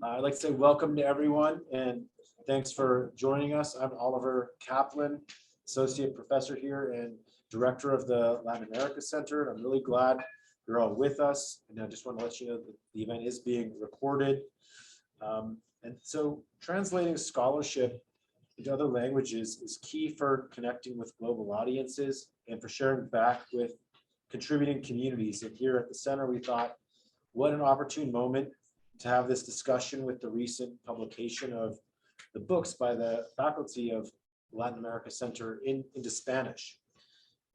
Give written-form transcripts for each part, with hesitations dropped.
I'd like to say welcome to everyone and thanks for joining us. I'm Oliver Kaplan, Associate Professor here and Director of the Latin America Center. And I'm really glad you're all with us. And I just want to let you know that the event is being recorded. And so translating scholarship into other languages is key for connecting with global audiences and for sharing back with contributing communities. And here at the center, we thought, what an opportune moment to have this discussion with the recent publication of the books by the faculty of Latin America Center into Spanish.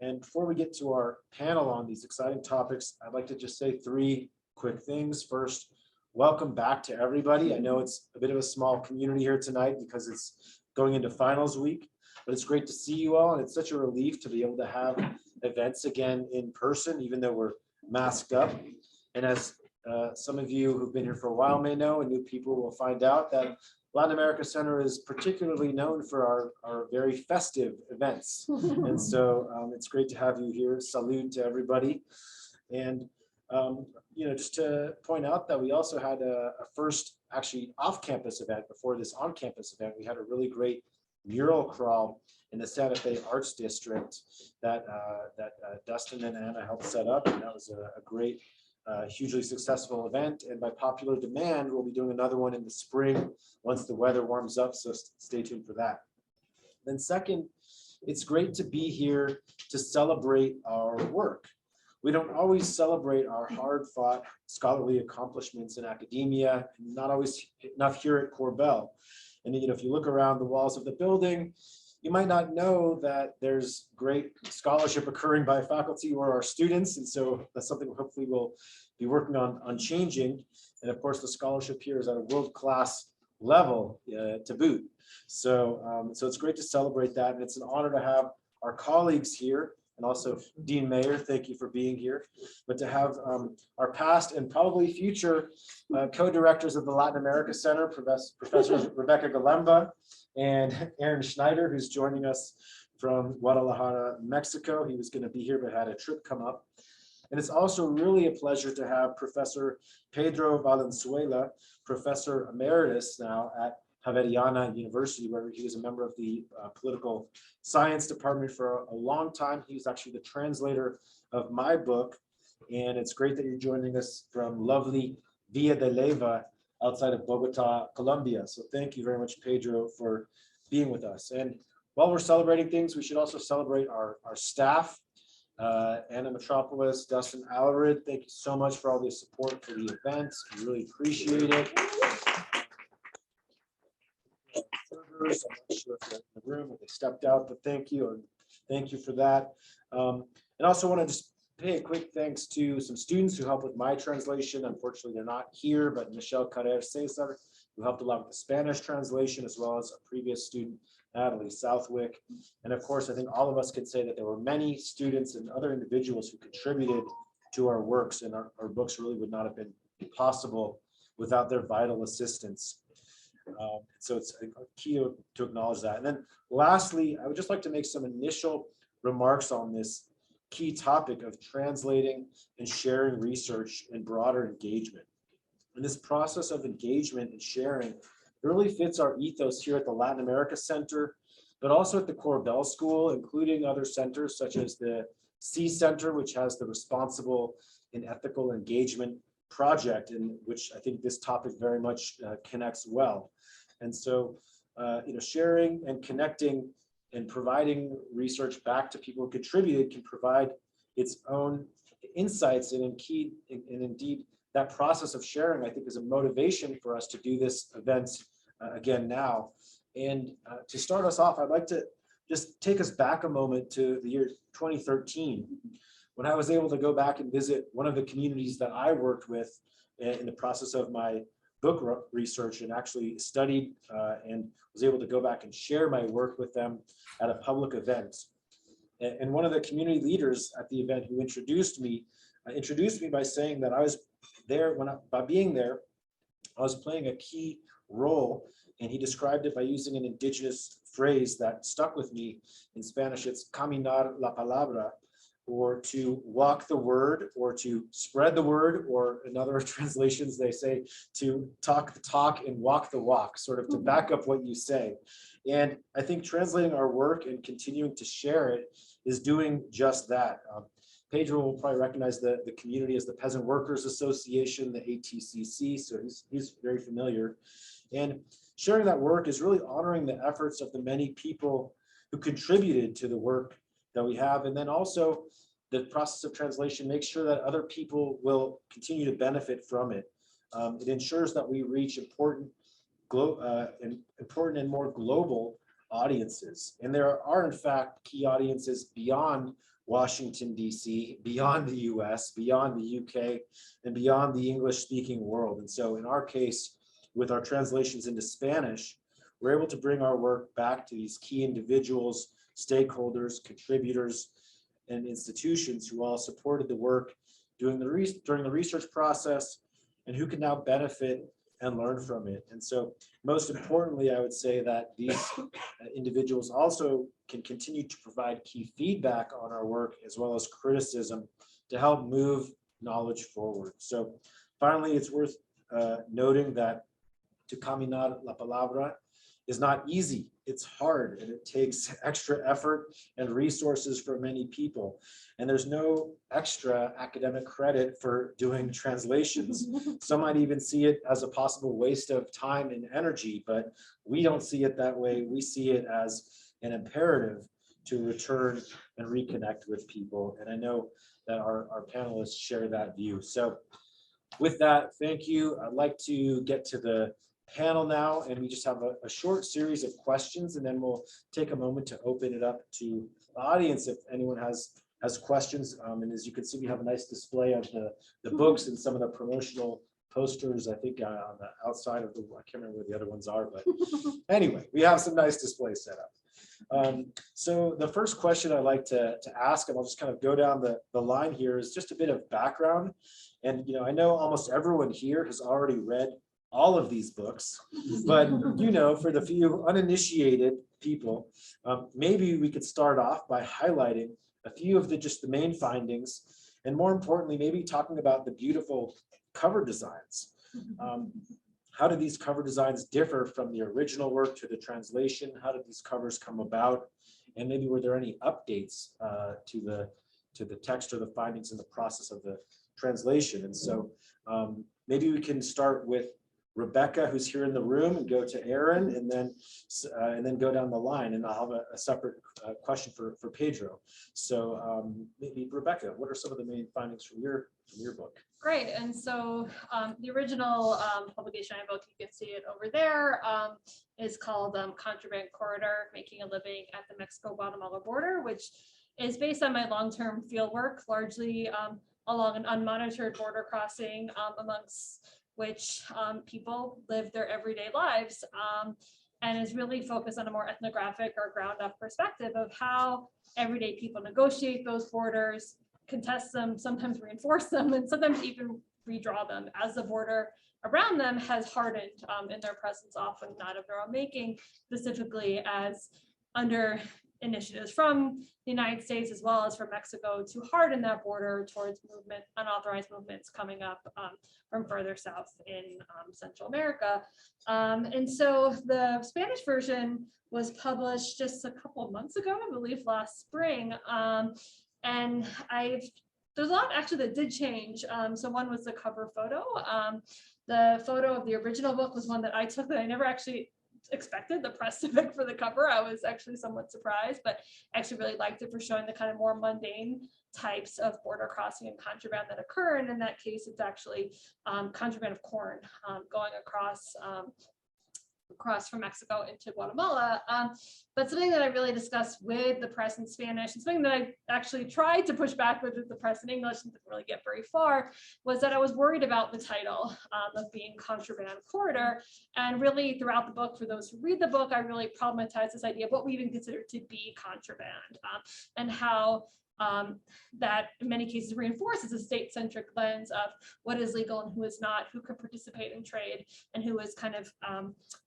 And before we get to our panel on these exciting topics, I'd like to just say three quick things. First, welcome back to everybody. I know it's a bit of a small community here tonight because it's going into finals week, but it's great to see you all. And it's such a relief to be able to have events again in person, even though we're masked up. And as some of you who've been here for a while may know, and new people will find out, that Latin America Center is particularly known for our very festive events. And so it's great to have you here. Salud to everybody. And just to point out that we also had a first actually off-campus event before this on-campus event. We had a really great mural crawl in the Santa Fe Arts District that Dustin and Anna helped set up, and that was a great, hugely successful event. And by popular demand, we'll be doing another one in the spring once the weather warms up, so stay tuned for that. Then second, it's great to be here to celebrate our work. We don't always celebrate our hard-fought scholarly accomplishments in academia, and not always enough here at Korbel. And if you look around the walls of the building, you might not know that there's great scholarship occurring by faculty or our students. And so that's something hopefully we'll be working on changing. And of course, the scholarship here is at a world-class level to boot. So it's great to celebrate that. And it's an honor to have our colleagues here, and also Dean Mayer, thank you for being here. But to have our past and probably future co-directors of the Latin America Center, Professors Rebecca Galemba and Aaron Schneider, who's joining us from Guadalajara, Mexico. He was going to be here, but had a trip come up. And it's also really a pleasure to have Professor Pedro Valenzuela, Professor Emeritus now at Javierana University, where he was a member of the political science department for a long time. He was actually the translator of my book. And it's great that you're joining us from lovely Villa de Leyva outside of Bogota, Colombia. So thank you very much, Pedro, for being with us. And while we're celebrating things, we should also celebrate our staff. Anna Metropolis, Dustin Alarid, thank you so much for all the support for the events. We really appreciate it. I'm not sure if they're in the room or they stepped out, but thank you, and thank you for that. And also want to just pay a quick thanks to some students who helped with my translation. Unfortunately, they're not here, but Michelle Carrer Cesar, who helped a lot with the Spanish translation, as well as a previous student, Natalie Southwick. And of course, I think all of us can say that there were many students and other individuals who contributed to our works, and our books really would not have been possible without their vital assistance. So it's key to acknowledge that. And then lastly, I would just like to make some initial remarks on this key topic of translating and sharing research and broader engagement. And this process of engagement and sharing really fits our ethos here at the Latin America Center, but also at the Korbel School, including other centers such as the C Center, which has the Responsible and Ethical Engagement project, in which I think this topic very much connects well. And so, sharing and connecting and providing research back to people who contributed can provide its own insights, and indeed that process of sharing, I think, is a motivation for us to do this event again now. And to start us off, I'd like to just take us back a moment to the year 2013, when I was able to go back and visit one of the communities that I worked with in the process of my book research, and actually studied and was able to go back and share my work with them at a public event. And one of the community leaders at the event who introduced me by saying that I was there, by being there, I was playing a key role, and he described it by using an indigenous phrase that stuck with me. In Spanish, it's caminar la palabra, or to walk the word, or to spread the word, or in other translations, they say to talk the talk and walk the walk, sort of to back up what you say. And I think translating our work and continuing to share it is doing just that. Pedro will probably recognize the community as the Peasant Workers Association, the ATCC, so he's very familiar. And sharing that work is really honoring the efforts of the many people who contributed to the work that we have. And then also the process of translation makes sure that other people will continue to benefit from it. It ensures that we reach important and more global audiences. And there are, in fact, key audiences beyond Washington, D.C., beyond the U.S., beyond the U.K., and beyond the English-speaking world. And so in our case, with our translations into Spanish, we're able to bring our work back to these key individuals, stakeholders, contributors, and institutions who all supported the work during the research process and who can now benefit and learn from it. And so most importantly, I would say that these individuals also can continue to provide key feedback on our work as well as criticism to help move knowledge forward. So finally, it's worth noting that to caminar la palabra is not easy. It's hard, and it takes extra effort and resources for many people. And there's no extra academic credit for doing translations. Some might even see it as a possible waste of time and energy, but we don't see it that way. We see it as an imperative to return and reconnect with people. And I know that our panelists share that view. So with that, thank you. I'd like to get to the panel now, and we just have a short series of questions, and then we'll take a moment to open it up to the audience if anyone has questions. And as you can see, we have a nice display of the books and some of the promotional posters, I think on the outside of I can't remember where the other ones are, but anyway, we have some nice displays set up. So the first question I'd like to ask, and I'll just kind of go down the line here, is just a bit of background. And I know almost everyone here has already read all of these books, but for the few uninitiated people, maybe we could start off by highlighting a few of the main findings, and more importantly, maybe talking about the beautiful cover designs. How do these cover designs differ from the original work to the translation? How did these covers come about? And maybe were there any updates to the text or the findings in the process of the translation? And so maybe we can start with Rebecca, who's here in the room, and go to Aaron, and then go down the line. And I'll have a separate question for Pedro. So maybe Rebecca, what are some of the main findings from your book? Great. And so the original publication I book, you can see it over there, is called Contraband Corridor, Making a Living at the Mexico-Guatemala Border, which is based on my long-term field work, largely along an unmonitored border crossing amongst which people live their everyday lives, and is really focused on a more ethnographic or ground-up perspective of how everyday people negotiate those borders, contest them, sometimes reinforce them, and sometimes even redraw them as the border around them has hardened in their presence, often not of their own making, specifically as under initiatives from the United States as well as from Mexico to harden that border towards unauthorized movements coming up from further south in Central America. And so the Spanish version was published just a couple of months ago, I believe last spring. And there's a lot actually that did change. So one was the cover photo. The photo of the original book was one that I took that I never actually expected the press to pick for the cover. I was actually somewhat surprised, but actually really liked it for showing the kind of more mundane types of border crossing and contraband that occur. And in that case, it's actually contraband of corn going across from Mexico into Guatemala. But something that I really discussed with the press in Spanish, and something that I actually tried to push back with the press in English and didn't really get very far, was that I was worried about the title of being Contraband Corridor. And really throughout the book, for those who read the book, I really problematized this idea of what we even consider to be contraband, and how that in many cases reinforces a state-centric lens of what is legal and who is not, who can participate in trade, and who is kind of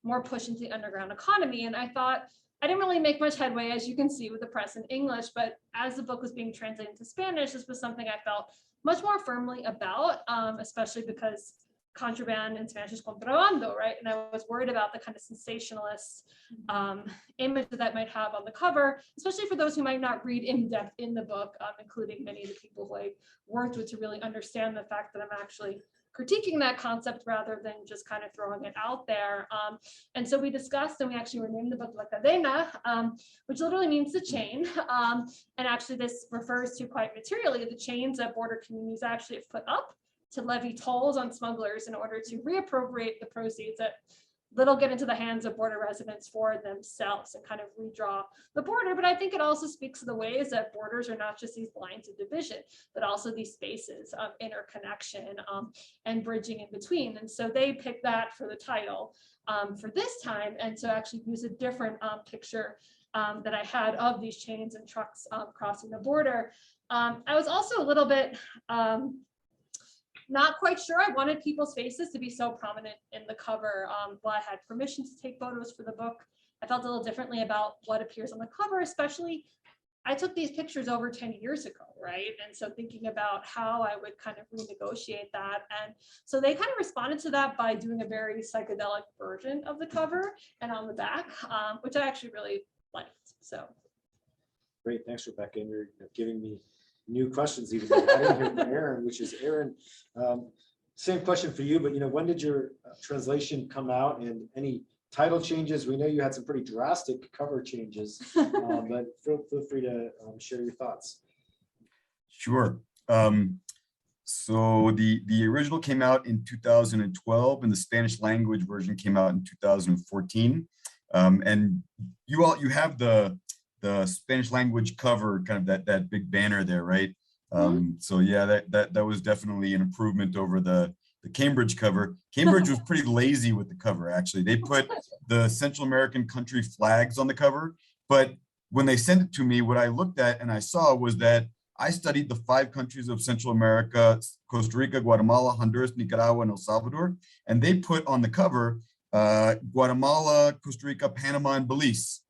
more pushed into the underground economy. And I thought I didn't really make much headway, as you can see, with the press in English, but as the book was being translated into Spanish, this was something I felt much more firmly about, especially because contraband in Spanish is contrabando, right? And I was worried about the kind of sensationalist image that might have on the cover, especially for those who might not read in depth in the book, including many of the people who I worked with to really understand the fact that I'm actually critiquing that concept rather than just kind of throwing it out there. And so we discussed, and we actually renamed the book La Cadena, which literally means the chain. And actually this refers to quite materially the chains that border communities actually have put up to levy tolls on smugglers in order to reappropriate the proceeds that that'll get into the hands of border residents for themselves and kind of redraw the border. But I think it also speaks to the ways that borders are not just these lines of division, but also these spaces of interconnection and bridging in between. And so they picked that for the title for this time, and so actually use a different picture that I had of these chains and trucks crossing the border. I was also a little bit not quite sure I wanted people's faces to be so prominent in the cover. While I had permission to take photos for the book, I felt a little differently about what appears on the cover, especially I took these pictures over 10 years ago, right? And so thinking about how I would kind of renegotiate that. And so they kind of responded to that by doing a very psychedelic version of the cover and on the back, which I actually really liked. So. Great, thanks, Rebecca. And you're giving me new questions even though I didn't hear from Aaron, which is Aaron, same question for you, but when did your translation come out and any title changes? We know you had some pretty drastic cover changes, but feel free to share your thoughts. Sure. So the original came out in 2012 and the Spanish language version came out in 2014. And you have the Spanish language cover, kind of that big banner there, right? So yeah, that was definitely an improvement over the Cambridge cover. Cambridge was pretty lazy with the cover, actually. They put the Central American country flags on the cover, but when they sent it to me, what I looked at and I saw was that I studied the 5 countries of Central America: Costa Rica, Guatemala, Honduras, Nicaragua, and El Salvador. And they put on the cover Guatemala, Costa Rica, Panama, and Belize.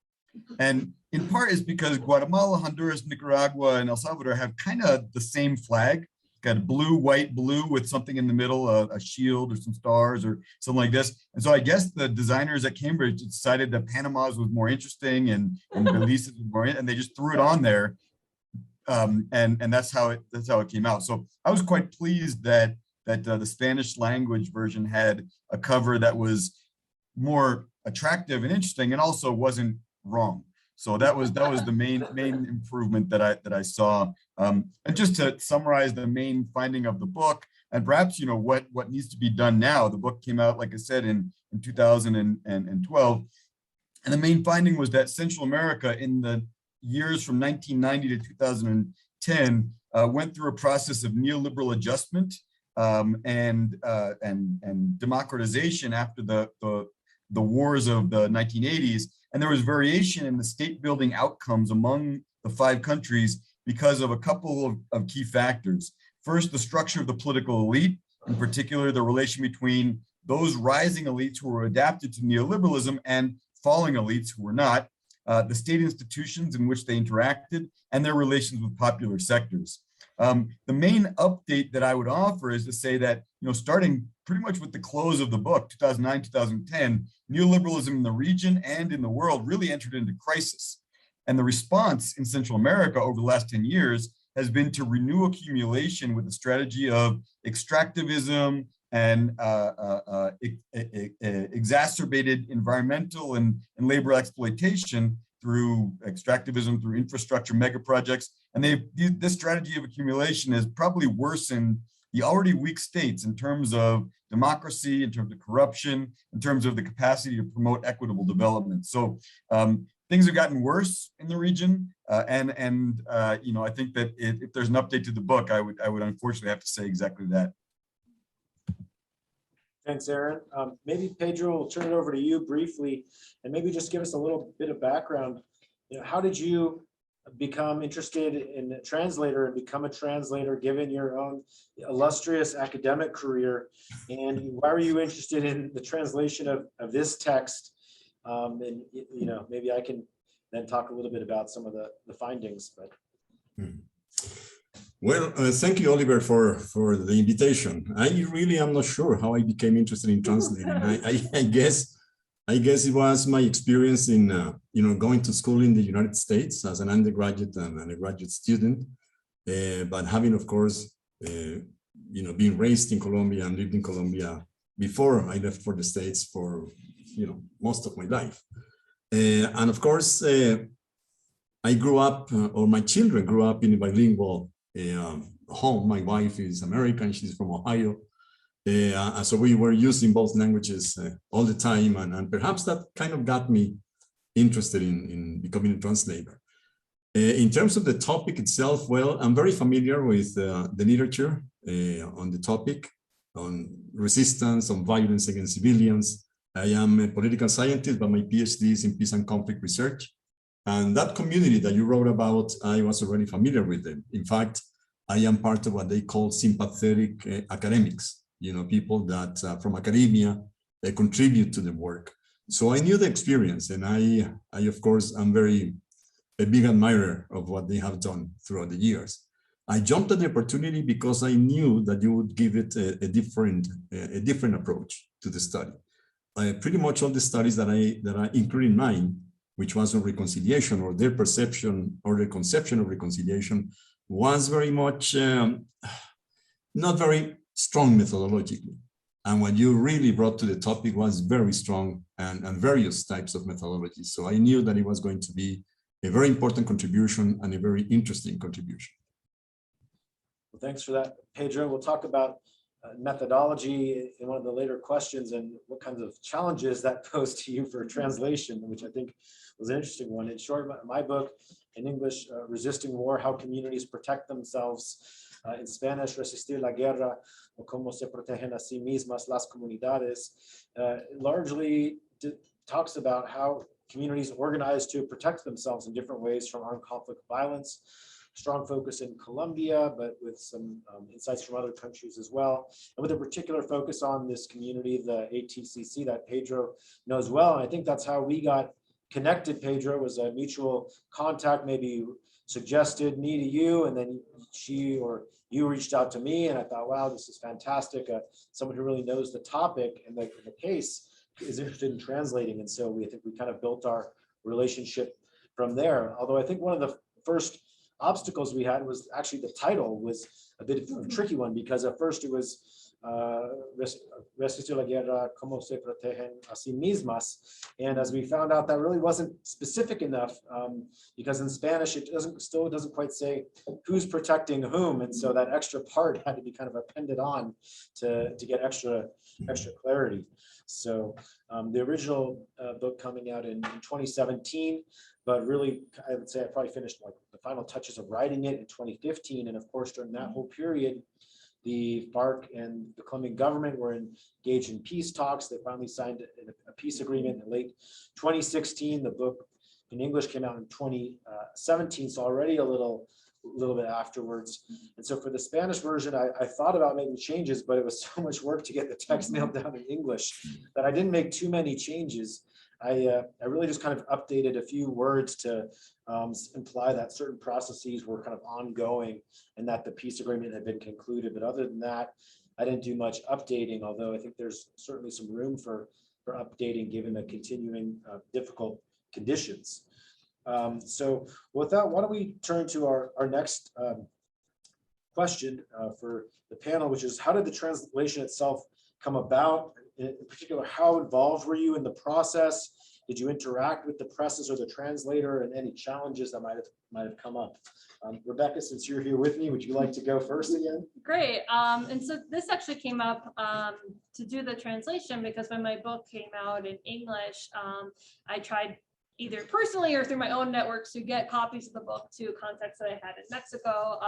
And in part is because Guatemala, Honduras, Nicaragua, and El Salvador have kind of the same flag, got blue, white, blue with something in the middle, a shield or some stars or something like this. And so I guess the designers at Cambridge decided that Panama's was more interesting and Belize was more, and they just threw it on there. And that's how it came out. So I was quite pleased that the Spanish language version had a cover that was more attractive and interesting, and also wasn't wrong. So that was the main improvement that I saw. And just to summarize the main finding of the book, and perhaps what needs to be done now. The book came out, like I said, in 2012, and the main finding was that Central America in the years from 1990 to 2010 went through a process of neoliberal adjustment and democratization after the wars of the 1980s. And there was variation in the state building outcomes among the 5 countries because of a couple of key factors. First, the structure of the political elite, in particular, the relation between those rising elites who were adapted to neoliberalism and falling elites who were not, the state institutions in which they interacted, and their relations with popular sectors. The main update that I would offer is to say that, starting pretty much with the close of the book, 2009, 2010, neoliberalism in the region and in the world really entered into crisis. And the response in Central America over the last 10 years has been to renew accumulation with the strategy of extractivism and exacerbated environmental and labor exploitation through extractivism, through infrastructure mega projects. And this strategy of accumulation has probably worsened the already weak states in terms of democracy, in terms of corruption, in terms of the capacity to promote equitable development. So things have gotten worse in the region, and I think that if there's an update to the book, I would unfortunately have to say exactly that. Thanks, Aaron. Maybe Pedro, we'll turn it over to you briefly, and maybe just give us a little bit of background. How did you become interested in a translator and become a translator, given your own illustrious academic career? And why were you interested in the translation of this text? And maybe I can then talk a little bit about some of the findings. But Well, thank you, Oliver, for the invitation. I really am not sure how I became interested in translating. I guess it was my experience in going to school in the United States as an undergraduate and a graduate student, but having, of course, being raised in Colombia and lived in Colombia before I left for the States for most of my life. And of course, I grew up, or my children grew up in a bilingual home. My wife is American, she's from Ohio. So we were using both languages all the time, and perhaps that kind of got me interested in becoming a translator. In terms of the topic itself, well, I'm very familiar with the literature on the topic, on resistance, on violence against civilians. I am a political scientist, but my PhD is in peace and conflict research. And that community that you wrote about, I was already familiar with them. In fact, I am part of what they call sympathetic academics, people that from academia, they contribute to the work. So I knew the experience, and I of course, am a big admirer of what they have done throughout the years. I jumped at the opportunity because I knew that you would give it a different approach to the study. Pretty much all the studies that I included in mine, which was on reconciliation, or their perception or their conception of reconciliation, was very much not very strong methodologically. And what you really brought to the topic was very strong and various types of methodologies. So I knew that it was going to be a very important contribution and a very interesting contribution. well, thanks for that, Pedro. We'll talk about methodology in one of the later questions and what kinds of challenges that posed to you for translation, which I think was an interesting one. In short, my book in English, Resisting War, How Communities Protect Themselves, in Spanish, Resistir la Guerra, o Cómo se protegen a sí mismas las comunidades, largely talks about how communities organize to protect themselves in different ways from armed conflict violence. Strong focus in Colombia, but with some insights from other countries as well. And with a particular focus on this community, the ATCC, that Pedro knows well. And I think that's how we got connected. Pedro was a mutual contact, maybe suggested me to you, and then she or you reached out to me, and I thought, wow, this is fantastic. Someone who really knows the topic and the case is interested in translating. And so I think we kind of built our relationship from there. Although I think one of the first obstacles we had was actually the title was a bit of a tricky one, because at first it was Resistir la Guerra, Cómo se protegen a sí mismas. And as we found out, that really wasn't specific enough, because in Spanish, it still doesn't quite say who's protecting whom. And so that extra part had to be kind of appended on to get extra clarity. So the original book coming out in 2017, but really, I would say I probably finished like the final touches of writing it in 2015. And of course, during that whole period, the FARC and the Colombian government were engaged in peace talks. They finally signed a peace agreement in late 2016. The book in English came out in 2017, so already a little bit afterwards. And so for the Spanish version, I thought about making changes, but it was so much work to get the text nailed down in English that I didn't make too many changes. I really just kind of updated a few words to imply that certain processes were kind of ongoing and that the peace agreement had been concluded. But other than that, I didn't do much updating, although I think there's certainly some room for updating given the continuing difficult conditions. So with that, why don't we turn to our next question for the panel, which is, how did the translation itself come about? In particular, how involved were you in the process? Did you interact with the presses or the translator, and any challenges that might have come up? Rebecca, since you're here with me, would you like to go first again? Great. And so this actually came up to do the translation because when my book came out in English, I tried either personally or through my own networks to get copies of the book to contacts that I had in Mexico,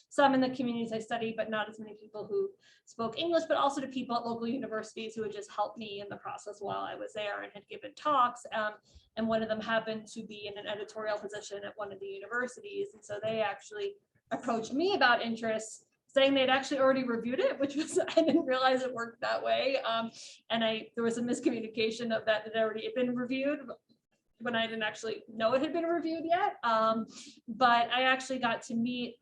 some in the communities I studied, but not as many people who spoke English, but also to people at local universities who would just help me in the process while I was there and had given talks. And one of them happened to be in an editorial position at one of the universities. And so they actually approached me about interest, saying they'd actually already reviewed it, which was, I didn't realize it worked that way. And there was a miscommunication of that had already been reviewed. when I didn't actually know it had been reviewed yet. But I actually got to meet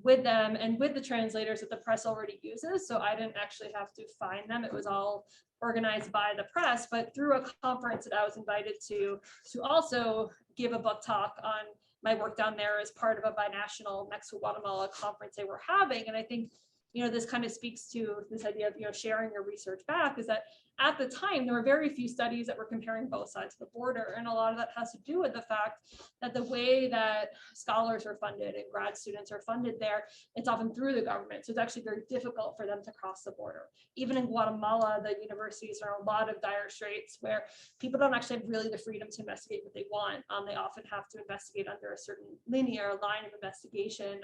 with them and with the translators that the press already uses. So I didn't actually have to find them. It was all organized by the press, but through a conference that I was invited to also give a book talk on my work down there as part of a binational Mexico-Guatemala conference they were having. And I think, this kind of speaks to this idea of, sharing your research back, is that at the time, there were very few studies that were comparing both sides of the border. And a lot of that has to do with the fact that the way that scholars are funded and grad students are funded there, it's often through the government. So it's actually very difficult for them to cross the border. Even in Guatemala, the universities are in a lot of dire straits where people don't actually have really the freedom to investigate what they want. They often have to investigate under a certain linear line of investigation.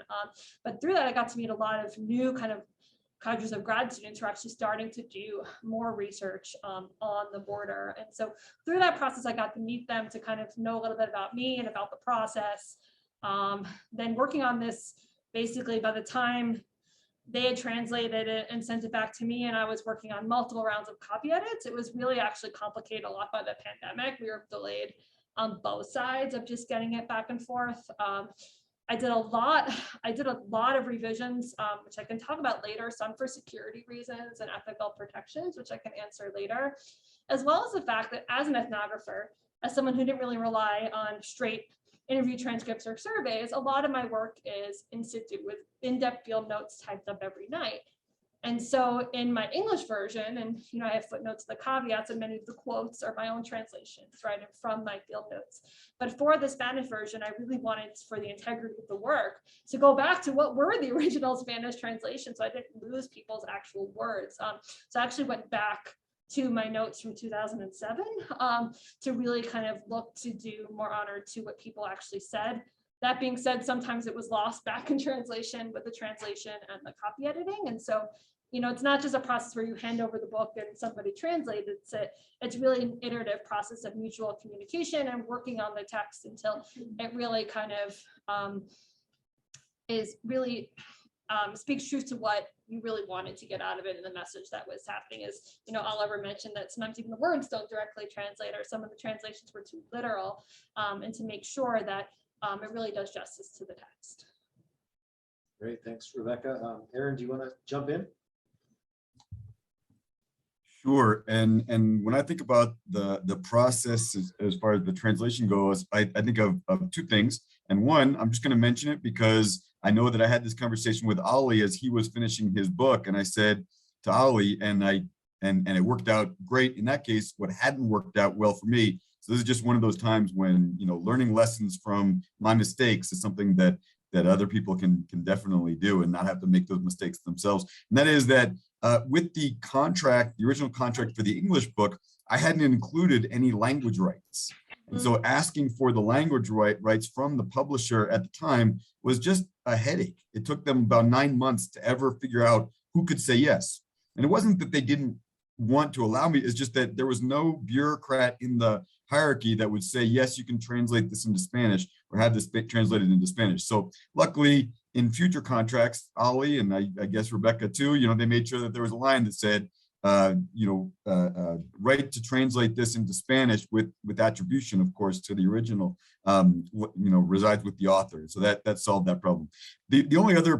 But through that, I got to meet a lot of new kind of cadres of grad students who are actually starting to do more research on the border. And so through that process, I got to meet them to kind of know a little bit about me and about the process. Then working on this, basically by the time they had translated it and sent it back to me, and I was working on multiple rounds of copy edits, it was really actually complicated a lot by the pandemic. We were delayed on both sides of just getting it back and forth. I did a lot of revisions, which I can talk about later, some for security reasons and ethical protections, which I can answer later, as well as the fact that as an ethnographer, as someone who didn't really rely on straight interview transcripts or surveys, a lot of my work is in situ with in-depth field notes typed up every night. And so in my English version, and I have footnotes, the caveats, and many of the quotes are my own translations, right, from my field notes. But for the Spanish version, I really wanted, for the integrity of the work, to go back to what were the original Spanish translations, so I didn't lose people's actual words. So I actually went back to my notes from 2007 to really kind of look to do more honor to what people actually said. That being said, sometimes it was lost back in translation with the translation and the copy editing. And so, it's not just a process where you hand over the book and somebody translates it. It's really an iterative process of mutual communication and working on the text until it really kind of is really speaks truth to what you really wanted to get out of it. And the message that was happening is, Oliver mentioned that sometimes even the words don't directly translate, or some of the translations were too literal, and to make sure that it really does justice to the text. Great, thanks, Rebecca. Aaron, do you want to jump in? Sure. And when I think about the process as far as the translation goes, I think of two things. And one, I'm just going to mention it because I know that I had this conversation with Ali as he was finishing his book, and I said to Ali, and it worked out great in that case. What hadn't worked out well for me. So this is just one of those times when learning lessons from my mistakes is something that other people can definitely do and not have to make those mistakes themselves. And that is that with the original contract for the English book, I hadn't included any language rights. And so asking for the language rights from the publisher at the time was just a headache. It took them about 9 months to ever figure out who could say yes. And it wasn't that they didn't want to allow me, it's just that there was no bureaucrat in the hierarchy that would say, yes, you can translate this into Spanish or have this translated into Spanish. So luckily, in future contracts, Ali and I guess Rebecca too, they made sure that there was a line that said, right to translate this into Spanish with attribution, of course, to the original, resides with the author. So that solved that problem. The only other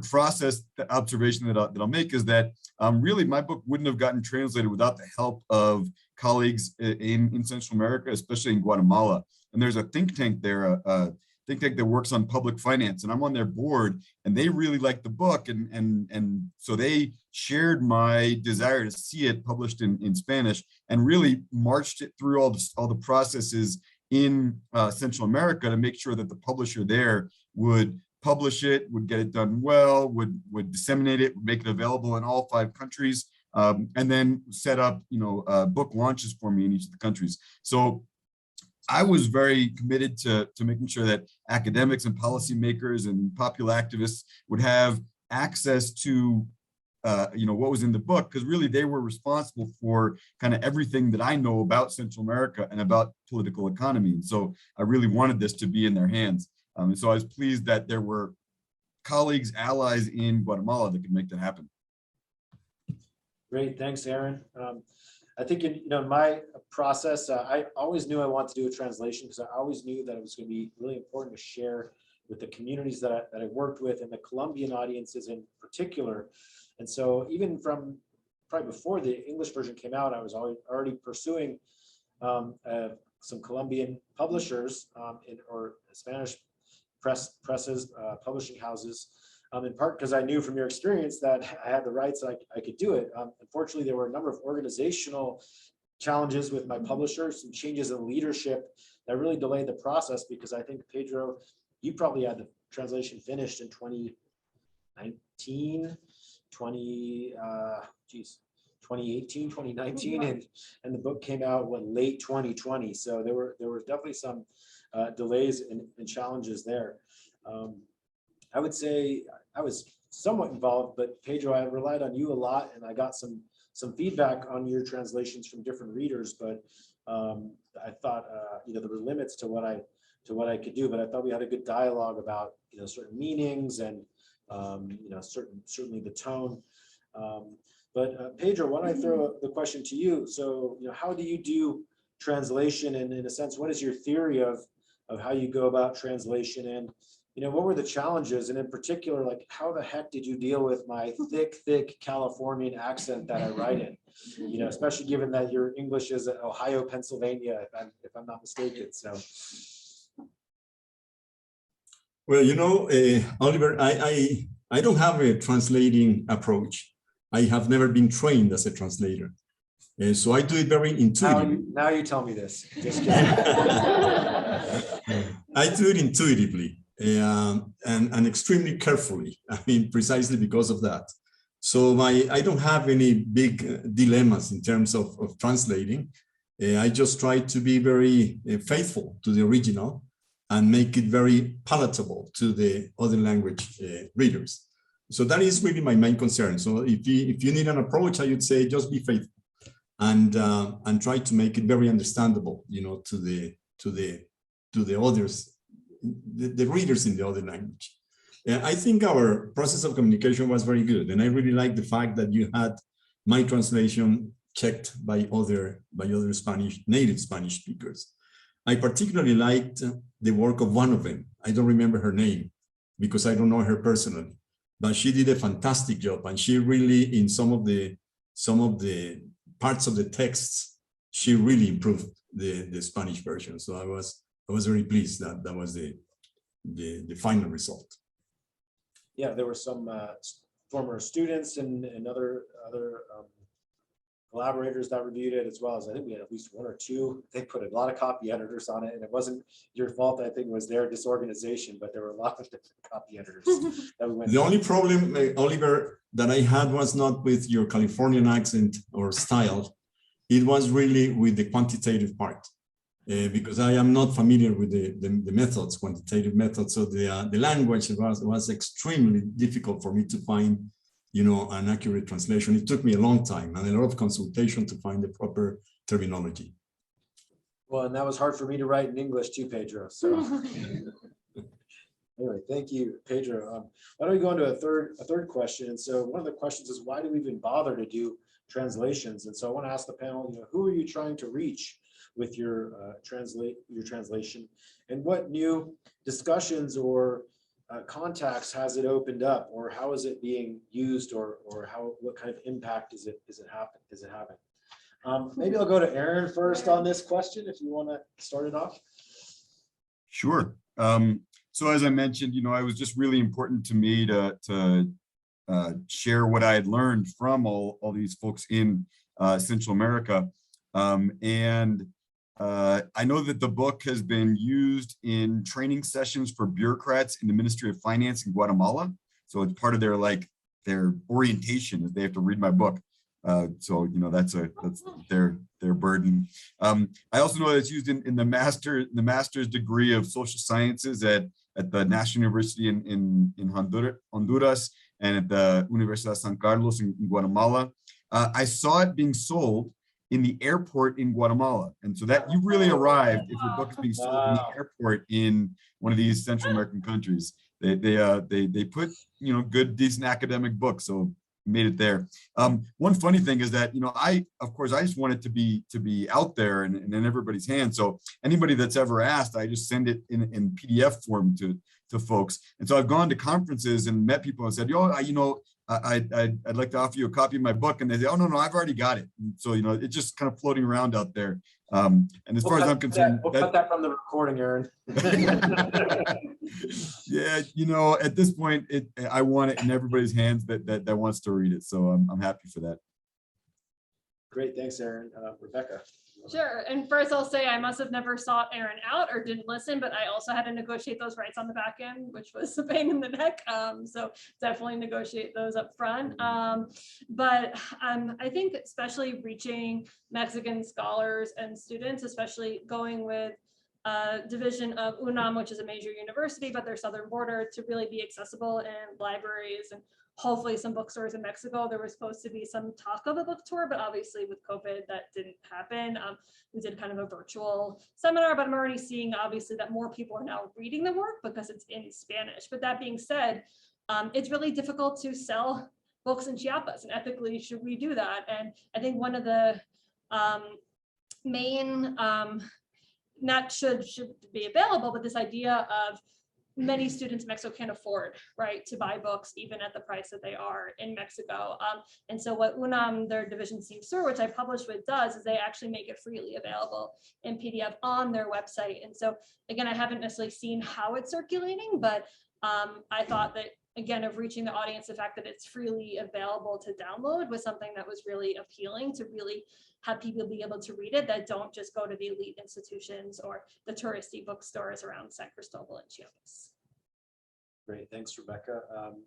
observation that I'll make is that really my book wouldn't have gotten translated without the help of colleagues in Central America, especially in Guatemala. And there's a think tank there, think tank that works on public finance, and I'm on their board, and they really like the book, and so they shared my desire to see it published in Spanish, and really marched it through all the processes in Central America to make sure that the publisher there would publish it, would get it done well, would disseminate it, would make it available in all 5 countries, and then set up book launches for me in each of the countries. So I was very committed to making sure that academics and policymakers and popular activists would have access to what was in the book, because really they were responsible for kind of everything that I know about Central America and about political economy. And so I really wanted this to be in their hands. And so I was pleased that there were colleagues, allies in Guatemala that could make that happen. Great, thanks, Aaron. I think in my process, I always knew I wanted to do a translation because I always knew that it was going to be really important to share with the communities that I worked with and the Colombian audiences in particular. And so even from probably before the English version came out, I was already pursuing some Colombian publishers or Spanish presses, publishing houses, in part because I knew from your experience that I had the rights, I could do it. Unfortunately, there were a number of organizational challenges with my publishers, some changes in leadership that really delayed the process, because I think, Pedro, you probably had the translation finished in 2018, 2019, and the book came out late 2020. So there were definitely some delays and challenges there. I would say I was somewhat involved, but Pedro, I relied on you a lot, and I got some feedback on your translations from different readers. But I thought there were limits to what I could do. But I thought we had a good dialogue about certain meanings and certainly the tone. But Pedro, why don't I throw the question to you? So how do you do translation, and in a sense, what is your theory of how you go about translation, and what were the challenges, and in particular, like how the heck did you deal with my thick Californian accent that I write in? Especially given that your English is Ohio, Pennsylvania, if I'm not mistaken. So. Well, Oliver, I don't have a translating approach. I have never been trained as a translator. And so I do it very intuitively. Now you tell me this. Just kidding. I do it intuitively and extremely carefully. I mean, precisely because of that. So I don't have any big dilemmas in terms of translating. I just try to be very faithful to the original and make it very palatable to the other language readers. So that is really my main concern. So if you need an approach, I would say just be faithful and try to make it very understandable, to the others, the readers in the other language. I think our process of communication was very good, and I really like the fact that you had my translation checked by other native Spanish speakers. I particularly liked the work of one of them. I don't remember her name because I don't know her personally, but she did a fantastic job, and she really, in some of the parts of the texts, she really improved the Spanish version. So I was very pleased that was the final result. Yeah, there were some former students and other collaborators that reviewed it, as well as I think we had at least one or two. They put a lot of copy editors on it, and it wasn't your fault. I think it was their disorganization, but there were a lot of different copy editors that we went. The only problem, Oliver, that I had was not with your Californian accent or style. It was really with the quantitative part, because I am not familiar with the methods, quantitative methods. So the language was extremely difficult for me to find, an accurate translation. It took me a long time and a lot of consultation to find the proper terminology. Well, and that was hard for me to write in English too, Pedro. So anyway, thank you, Pedro. Why don't we go into a third question? And so one of the questions is, why do we even bother to do translations? And so I want to ask the panel, who are you trying to reach with your translation, and what new discussions or contacts has it opened up, or how is it being used, or what kind of impact is it having? Maybe I'll go to Aaron first on this question, if you want to start it off. Sure. So as I mentioned, it was just really important to me to share what I had learned from all these folks in Central America. I know that the book has been used in training sessions for bureaucrats in the Ministry of Finance in Guatemala. So it's part of their orientation, is they have to read my book. So that's their burden. I also know that it's used in the master's degree of social sciences at the National University in Honduras and at the Universidad San Carlos in Guatemala. I saw it being sold in the airport in Guatemala. And so that you really arrived if your book is being sold in the airport in one of these Central American countries. They put, good, decent academic books. So made it there. One funny thing is that, of course, I just want it to be out there and in everybody's hands. So anybody that's ever asked, I just send it in PDF form to folks. And so I've gone to conferences and met people and said, I'd like to offer you a copy of my book. And they say, oh, no, I've already got it. And so, it's just kind of floating around out there. And as far as I'm concerned, we'll cut that from the recording, Aaron. Yeah, at this point, I want it in everybody's hands that wants to read it. So I'm happy for that. Great, thanks, Aaron. Rebecca. Sure. And first I'll say I must have never sought Aaron out or didn't listen, but I also had to negotiate those rights on the back end, which was a pain in the neck. So definitely negotiate those up front. But I think especially reaching Mexican scholars and students, especially going with division of UNAM, which is a major university, but their southern border, to really be accessible in libraries and hopefully some bookstores in Mexico. There was supposed to be some talk of a book tour, but obviously with COVID that didn't happen. We did kind of a virtual seminar, but I'm already seeing obviously that more people are now reading the work because it's in Spanish. But that being said, it's really difficult to sell books in Chiapas, and ethically should we do that? And I think one of the main, not should be available, but this idea of many students in Mexico can't afford, right, to buy books even at the price that they are in Mexico. And so what UNAM, their division Steve Sur, which I published with, does is they actually make it freely available in PDF on their website. And so again, I haven't necessarily seen how it's circulating, but I thought that, again, of reaching the audience, the fact that it's freely available to download was something that was really appealing, to really have people be able to read it that don't just go to the elite institutions or the touristy bookstores around San Cristobal and Chiapas. Great, thanks, Rebecca.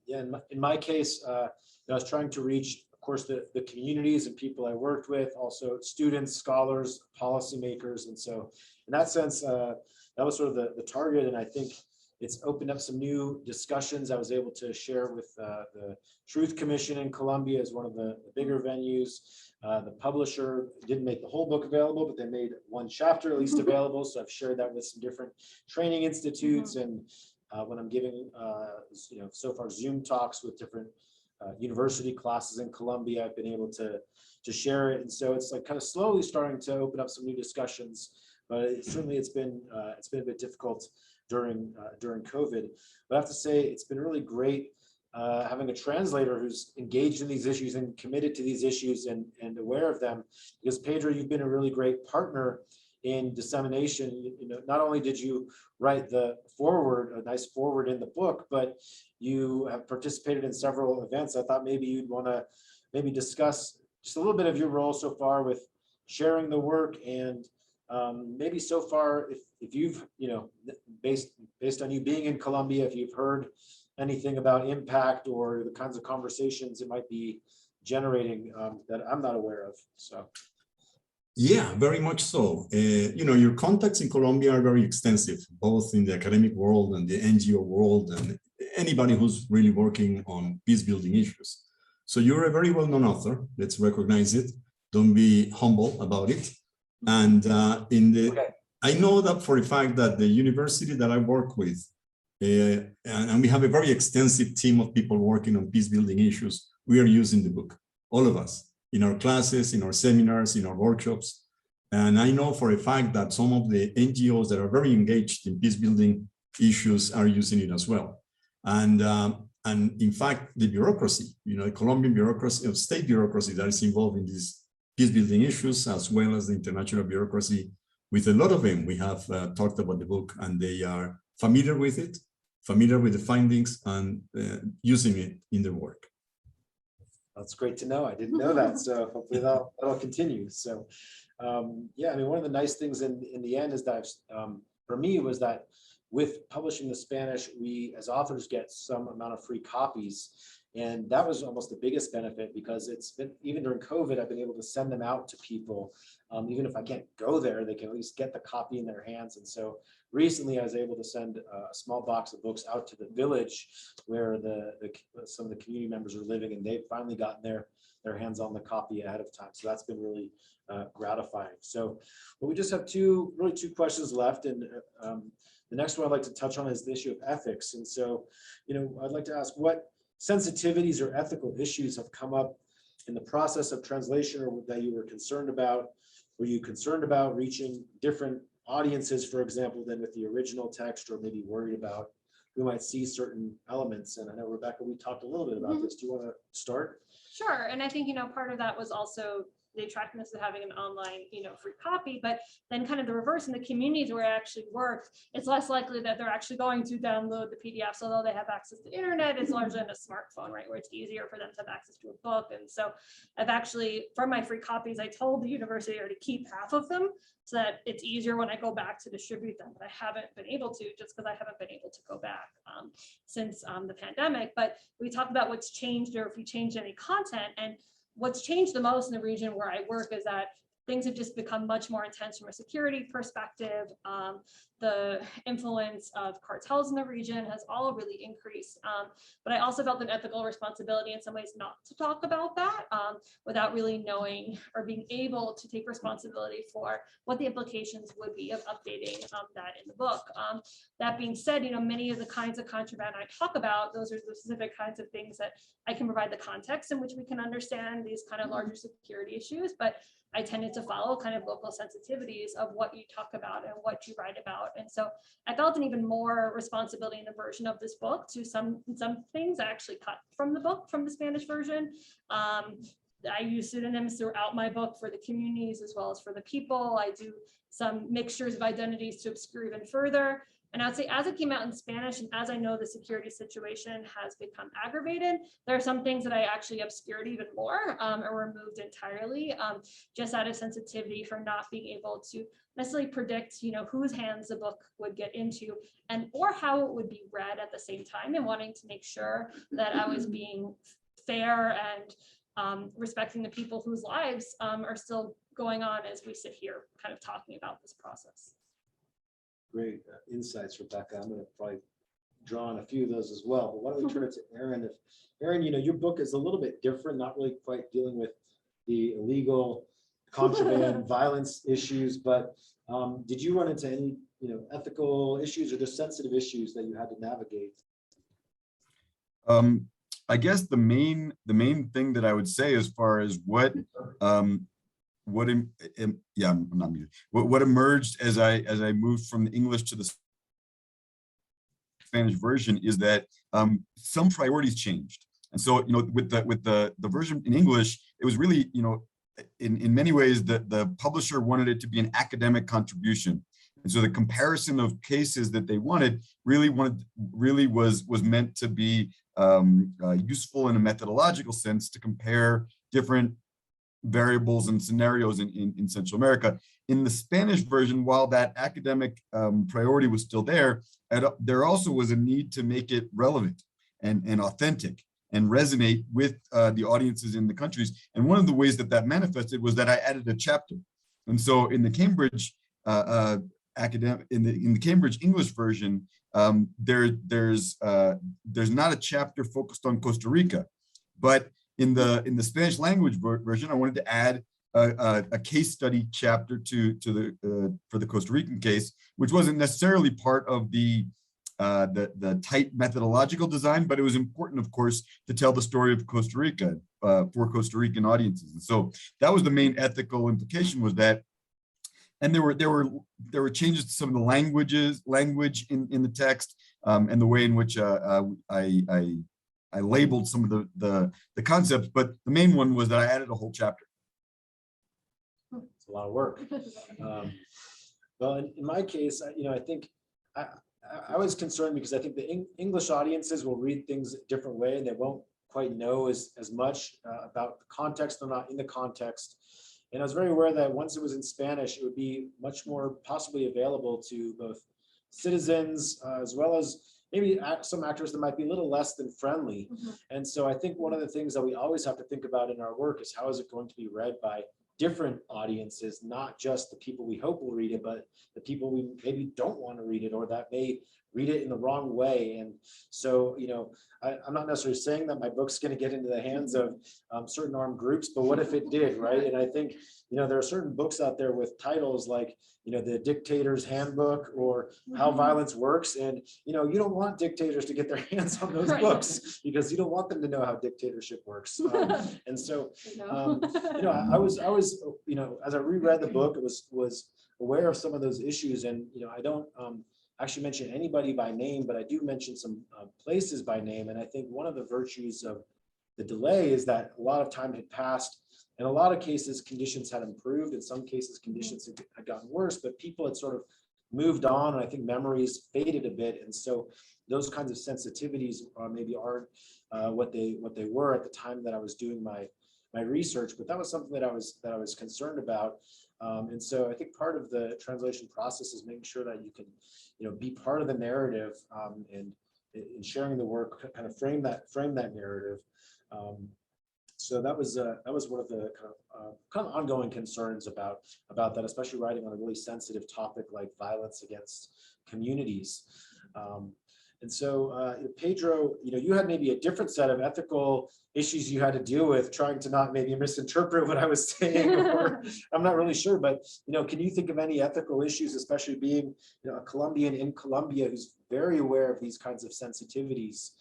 Yeah, in my case, I was trying to reach, of course, the communities and people I worked with, also students, scholars, policymakers. And so in that sense, that was sort of the target. And I think it's opened up some new discussions. I was able to share with the Truth Commission in Colombia as one of the bigger venues. The publisher didn't make the whole book available, but they made one chapter at least available. So I've shared that with some different training institutes. And when I'm giving, so far Zoom talks with different university classes in Colombia, I've been able to share it. And so it's like kind of slowly starting to open up some new discussions, but it's been a bit difficult during COVID. But I have to say, it's been really great having a translator who's engaged in these issues and committed to these issues and aware of them. Because Pedro, you've been a really great partner in dissemination. Not only did you write the foreword, a nice foreword in the book, but you have participated in several events. I thought maybe you'd want to maybe discuss just a little bit of your role so far with sharing the work, and maybe so far if you've, based on you being in Colombia, if you've heard anything about impact or the kinds of conversations it might be generating that I'm not aware of. So. Yeah, very much so. Your contacts in Colombia are very extensive, both in the academic world and the NGO world, and anybody who's really working on peace building issues. So you're a very well-known author. Let's recognize it. Don't be humble about it. And I know that for a fact that the university that I work with, and we have a very extensive team of people working on peace building issues, we are using the book, all of us, in our classes, in our seminars, in our workshops. And I know for a fact that some of the NGOs that are very engaged in peace building issues are using it as well. And in fact, the bureaucracy, the Colombian bureaucracy, state bureaucracy that is involved in these peace building issues, as well as the international bureaucracy, with a lot of them, we have talked about the book, and they are familiar with it, familiar with the findings, and using it in their work. That's great to know. I didn't know that. So hopefully that'll continue. So yeah, one of the nice things in the end is that for me was that with publishing the Spanish, we as authors get some amount of free copies. And that was almost the biggest benefit, because it's been, even during COVID, I've been able to send them out to people. Even if I can't go there, they can at least get the copy in their hands. And so recently I was able to send a small box of books out to the village where some of the community members are living, and they've finally gotten their hands on the copy ahead of time. So that's been really gratifying. So we just have two questions left. And the next one I'd like to touch on is the issue of ethics. And so, I'd like to ask, what sensitivities or ethical issues have come up in the process of translation, or that you were concerned about? Were you concerned about reaching different audiences, for example, than with the original text, or maybe worried about we might see certain elements? And I know, Rebecca, we talked a little bit about this. Do you want to start? Sure. And I think, part of that was also the attractiveness of having an online, free copy, but then kind of the reverse in the communities where I actually work, it's less likely that they're actually going to download the PDFs, although they have access to the internet. It's largely on a smartphone, right, where it's easier for them to have access to a book. And so I've actually, for my free copies, I told the university to keep half of them so that it's easier when I go back to distribute them. But I haven't been able to, just because I haven't been able to go back since the pandemic. But we talked about what's changed, or if we changed any content. And what's changed the most in the region where I work is that things have just become much more intense from a security perspective. The influence of cartels in the region has all really increased. But I also felt an ethical responsibility in some ways not to talk about that without really knowing or being able to take responsibility for what the implications would be of updating that in the book. That being said, many of the kinds of contraband I talk about, those are the specific kinds of things that I can provide the context in which we can understand these kind of larger security issues, but I tended to follow kind of local sensitivities of what you talk about and what you write about. And so I felt an even more responsibility in the version of this book to some things I actually cut from the book, from the Spanish version. I use pseudonyms throughout my book for the communities as well as for the people. I do some mixtures of identities to obscure even further. And I'd say as it came out in Spanish, and as I know the security situation has become aggravated, there are some things that I actually obscured even more or removed entirely, just out of sensitivity for not being able to necessarily predict, whose hands the book would get into and or how it would be read at the same time, and wanting to make sure that I was being fair and respecting the people whose lives are still going on as we sit here kind of talking about this process. Great insights, Rebecca. I'm going to probably draw on a few of those as well. But why don't we turn it to Aaron? If Aaron, your book is a little bit different, not really quite dealing with the illegal contraband violence issues, but did you run into any ethical issues or just sensitive issues that you had to navigate? I guess the main thing that I would say as far as what emerged as I moved from the English to the Spanish version is that some priorities changed. And so, with the version in English, it was really, in many ways, the publisher wanted it to be an academic contribution. And so the comparison of cases that they wanted really was meant to be useful in a methodological sense to compare different variables and scenarios in Central America. In the Spanish version, while that academic priority was still there, there also was a need to make it relevant and authentic and resonate with the audiences in the countries. And one of the ways that manifested was that I added a chapter. And so in the Cambridge in the Cambridge English version, there's not a chapter focused on Costa Rica, but in the Spanish language version, I wanted to add a case study chapter for the Costa Rican case, which wasn't necessarily part of the tight methodological design, but it was important, of course, to tell the story of Costa Rica for Costa Rican audiences. And so that was the main ethical implication, was that, and there were changes to some of the language in the text and the way in which I labeled some of the concepts, but the main one was that I added a whole chapter. It's a lot of work. Well, in my case, I think I was concerned because I think the English audiences will read things a different way, and they won't quite know as much about the context or not in the context. And I was very aware that once it was in Spanish, it would be much more possibly available to both citizens as well as maybe some actors that might be a little less than friendly. Mm-hmm. And so I think one of the things that we always have to think about in our work is how is it going to be read by different audiences, not just the people we hope will read it, but the people we maybe don't want to read it or that may read it in the wrong way. And so, I'm not necessarily saying that my book's going to get into the hands of certain armed groups, but what if it did, right? And I think, there are certain books out there with titles like, The Dictator's Handbook or How Violence Works. And, you don't want dictators to get their hands on those books because you don't want them to know how dictatorship works. And so, I was, as I reread the book, it was aware of some of those issues. And, I don't actually mention anybody by name, but I do mention some places by name. And I think one of the virtues of the delay is that a lot of time had passed. In a lot of cases, conditions had improved. In some cases, conditions had gotten worse, but people had sort of moved on. And I think memories faded a bit. And so those kinds of sensitivities maybe aren't what they were at the time that I was doing my research. But that was something that I was concerned about. And so I think part of the translation process is making sure that you can, be part of the narrative and in sharing the work, kind of frame that narrative. So that was one of the kind of ongoing concerns about that, especially writing on a really sensitive topic like violence against communities. And so, Pedro, you had maybe a different set of ethical issues you had to deal with, trying to not maybe misinterpret what I was saying, or I'm not really sure, but, can you think of any ethical issues, especially being, a Colombian in Colombia who's very aware of these kinds of sensitivities?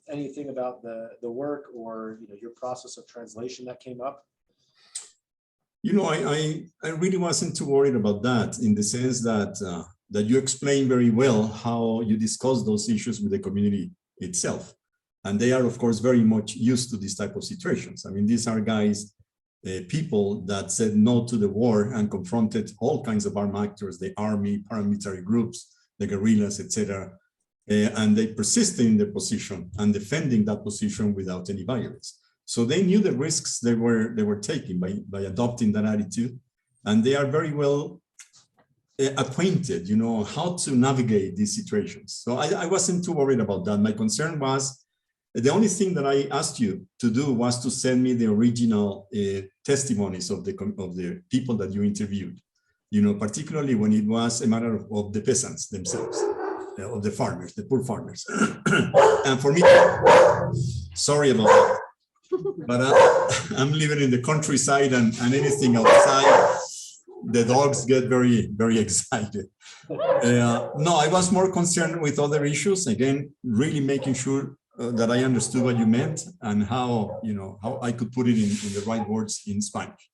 Anything about the work or, your process of translation that came up? I really wasn't too worried about that, in the sense that that you explain very well how you discuss those issues with the community itself. And they are, of course, very much used to these type of situations. I mean, these are guys, people that said no to the war and confronted all kinds of armed actors, the army, paramilitary groups, the guerrillas, etc. And they persisted in their position and defending that position without any violence. So they knew the risks they were taking by adopting that attitude. And they are very well acquainted, how to navigate these situations. So I wasn't too worried about that. My concern was, the only thing that I asked you to do was to send me the original testimonies of the people that you interviewed, particularly when it was a matter of the peasants themselves, of the farmers, the poor farmers. And for me, sorry about that, but I'm living in the countryside, and anything outside, the dogs get very, very excited. No, I was more concerned with other issues. Again, really making sure that I understood what you meant and how I could put it in the right words in Spanish.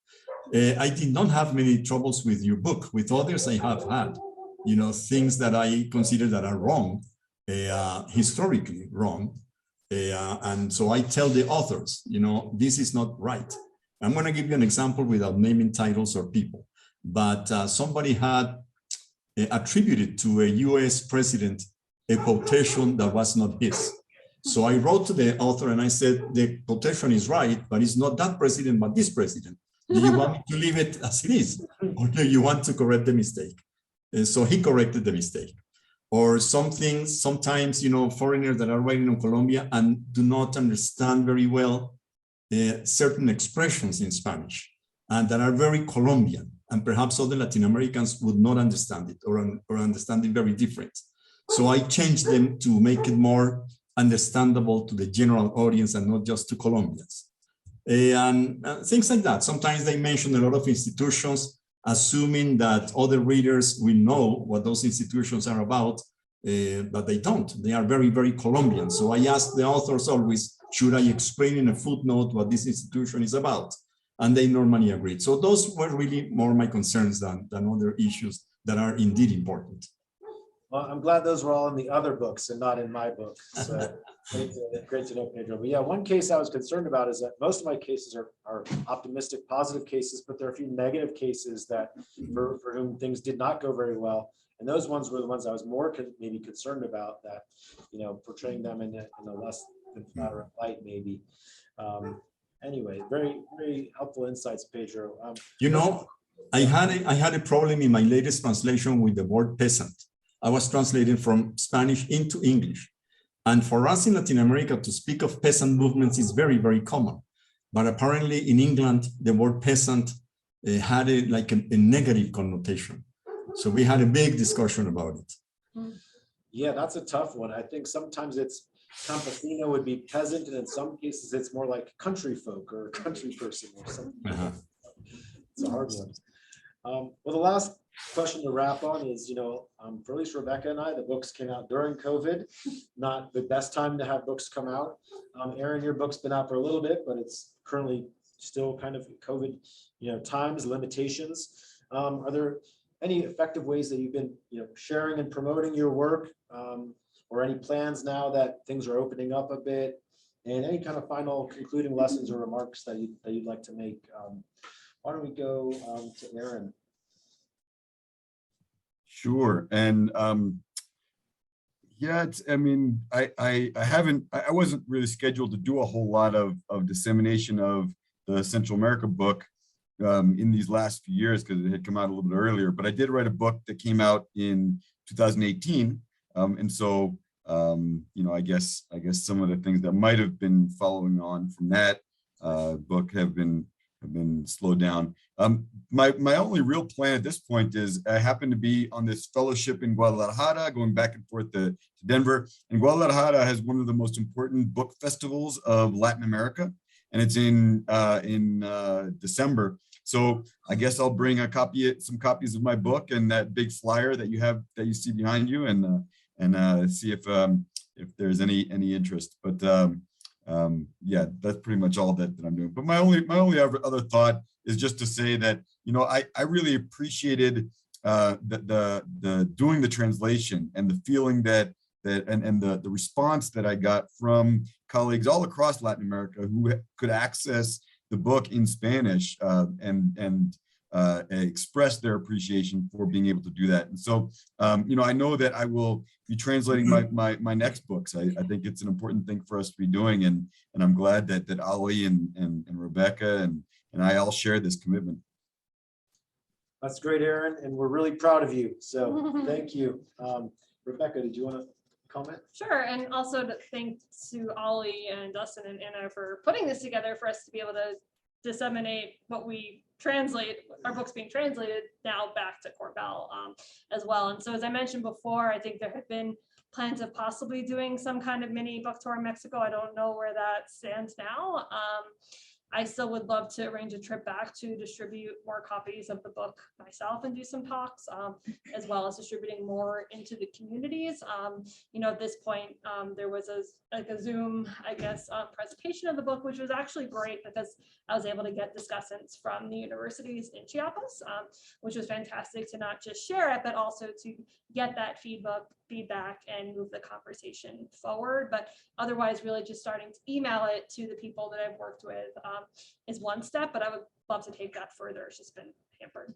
I did not have many troubles with your book. With others, I have had, things that I consider that are wrong, historically wrong. And so I tell the authors, this is not right. I'm going to give you an example without naming titles or people. But somebody had attributed to a US president a quotation that was not his. So I wrote to the author and I said, the quotation is right, but it's not that president, but this president. Do you want me to leave it as it is? Or do you want to correct the mistake? So he corrected the mistake. Or sometimes, foreigners that are writing in Colombia and do not understand very well certain expressions in Spanish and that are very Colombian. And perhaps other Latin Americans would not understand it or understand it very different. So I changed them to make it more understandable to the general audience and not just to Colombians. And things like that. Sometimes they mention a lot of institutions, assuming that other readers will know what those institutions are about, but they don't. They are very, very Colombian. So I ask the authors always, should I explain in a footnote what this institution is about? And they normally agreed. So those were really more my concerns than other issues that are indeed important. Well, I'm glad those were all in the other books and not in my book. So great to know, Pedro. But yeah, one case I was concerned about is that most of my cases are optimistic, positive cases, but there are a few negative cases that for whom things did not go very well. And those ones were the ones I was more maybe concerned about, that, portraying them in a less than flattering light, maybe. Anyway, very, very helpful insights, Pedro. I had a problem in my latest translation with the word peasant. I was translating from Spanish into English. And for us in Latin America to speak of peasant movements is very, very common. But apparently in England, the word peasant had a negative connotation. So we had a big discussion about it. Yeah, that's a tough one. I think sometimes it's campesino would be peasant, and in some cases it's more like country folk or country person or something. It's a hard one. Well, the last question to wrap on is, for at least Rebecca and I, the books came out during COVID, not the best time to have books come out. Aaron, your book's been out for a little bit, but it's currently still kind of COVID, times, limitations. Are there any effective ways that you've been, sharing and promoting your work, or any plans now that things are opening up a bit, and any kind of final concluding lessons or remarks that you'd like to make? Why don't we go to Aaron? Sure. And yeah, I wasn't really scheduled to do a whole lot of dissemination of the Central America book in these last few years, because it had come out a little bit earlier, but I did write a book that came out in 2018. And so, I guess some of the things that might have been following on from that book have been slowed down. My only real plan at this point is I happen to be on this fellowship in Guadalajara, going back and forth to Denver. And Guadalajara has one of the most important book festivals of Latin America, and it's in December. So I guess I'll bring some copies of my book and that big flyer that you see behind you, and see if there's any interest. But yeah, that's pretty much all that I'm doing. But my only other thought is just to say that, I really appreciated the doing the translation and the feeling that the response that I got from colleagues all across Latin America who could access the book in Spanish and express their appreciation for being able to do that. And so, I know that I will be translating my next books. I think it's an important thing for us to be doing, and I'm glad that Ali and Rebecca and I all share this commitment. That's great, Aaron, and we're really proud of you. So thank you. Rebecca, did you want to comment? Sure, and also thanks to Ollie and Dustin and Anna for putting this together for us to be able to disseminate what we translate, our books being translated now back to Corbell as well. And so, as I mentioned before, I think there have been plans of possibly doing some kind of mini book tour in Mexico. I don't know where that stands now. I still would love to arrange a trip back to distribute more copies of the book myself and do some talks, as well as distributing more into the communities. At this point, there was a Zoom, presentation of the book, which was actually great because I was able to get discussants from the universities in Chiapas, which was fantastic to not just share it, but also to get that feedback and move the conversation forward. But otherwise, really just starting to email it to the people that I've worked with is one step, but I would love to take that further. It's just been hampered.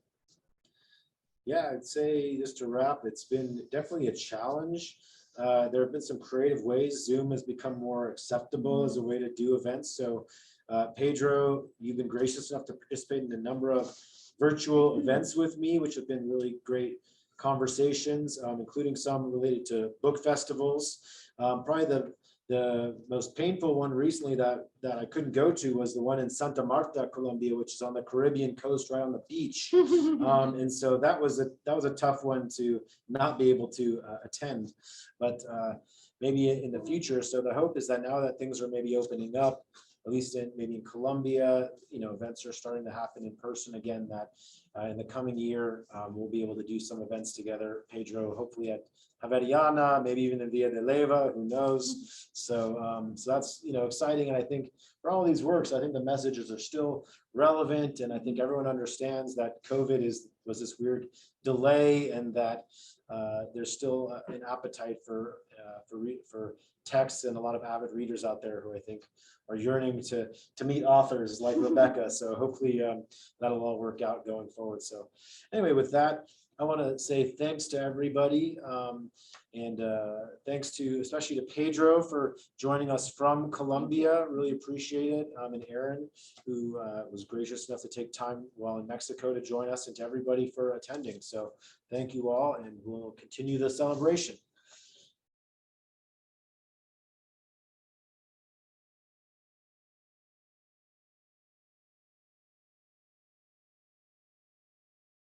Yeah, I'd say just to wrap, it's been definitely a challenge. There have been some creative ways. Zoom has become more acceptable as a way to do events. So Pedro, you've been gracious enough to participate in a number of virtual events with me, which have been really great conversations, including some related to book festivals. Probably the most painful one recently that I couldn't go to was the one in Santa Marta, Colombia, which is on the Caribbean coast, right on the beach. And so that was a tough one to not be able to attend, but maybe in the future. So the hope is that now that things are maybe opening up, at least maybe in Colombia, events are starting to happen in person again, that in the coming year, we'll be able to do some events together. Pedro, hopefully at Javierana, maybe even in Via de Leyva, who knows? So that's exciting. And I think for all these works, I think the messages are still relevant, and I think everyone understands that COVID was this weird delay, and that there's still an appetite for texts, and a lot of avid readers out there who I think are yearning to meet authors like Rebecca. So hopefully that'll all work out going forward. So anyway, with that, I want to say thanks to everybody, and thanks especially to Pedro for joining us from Colombia. Really appreciate it. And Aaron, who was gracious enough to take time while in Mexico to join us, and to everybody for attending. So thank you all, and we'll continue the celebration.